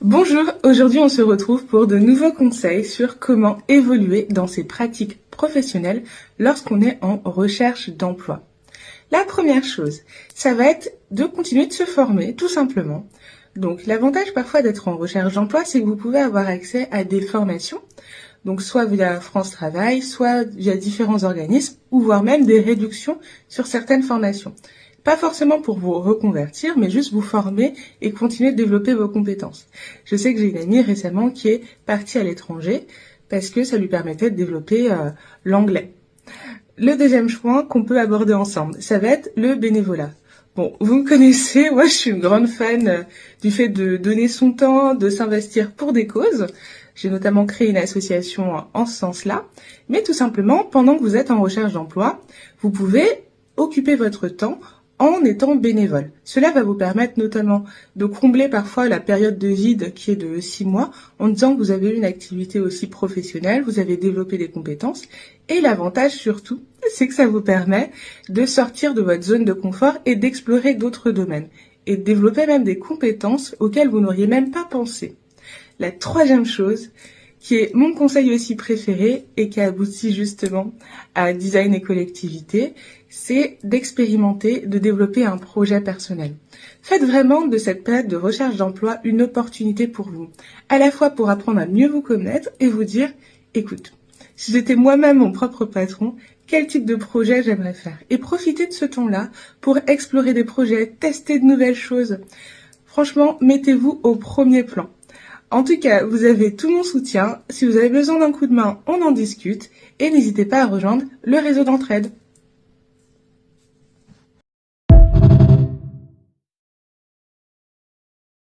Bonjour, aujourd'hui on se retrouve pour de nouveaux conseils sur comment évoluer dans ses pratiques professionnelles lorsqu'on est en recherche d'emploi. La première chose, ça va être de continuer de se former, tout simplement. Donc l'avantage parfois d'être en recherche d'emploi, c'est que vous pouvez avoir accès à des formations, donc soit via France Travail, soit via différents organismes, ou voire même des réductions sur certaines formations. Pas forcément pour vous reconvertir, mais juste vous former et continuer de développer vos compétences. Je sais que j'ai une amie récemment qui est partie à l'étranger parce que ça lui permettait de développer l'anglais. Le deuxième point qu'on peut aborder ensemble, ça va être le bénévolat. Bon, vous me connaissez, moi je suis une grande fan du fait de donner son temps, de s'investir pour des causes. J'ai notamment créé une association en ce sens-là. Mais tout simplement, pendant que vous êtes en recherche d'emploi, vous pouvez occuper votre temps en étant bénévole. Cela va vous permettre notamment de combler parfois la période de vide qui est de 6 mois en disant que vous avez une activité aussi professionnelle, vous avez développé des compétences et l'avantage surtout, c'est que ça vous permet de sortir de votre zone de confort et d'explorer d'autres domaines et de développer même des compétences auxquelles vous n'auriez même pas pensé. La troisième chose, qui est mon conseil aussi préféré et qui aboutit justement à design et collectivité, c'est d'expérimenter, de développer un projet personnel. Faites vraiment de cette période de recherche d'emploi une opportunité pour vous, à la fois pour apprendre à mieux vous connaître et vous dire, écoute, si j'étais moi-même mon propre patron, quel type de projet j'aimerais faire? Et profitez de ce temps-là pour explorer des projets, tester de nouvelles choses. Franchement, mettez-vous au premier plan. En tout cas, vous avez tout mon soutien. Si vous avez besoin d'un coup de main, on en discute. Et n'hésitez pas à rejoindre le réseau d'entraide.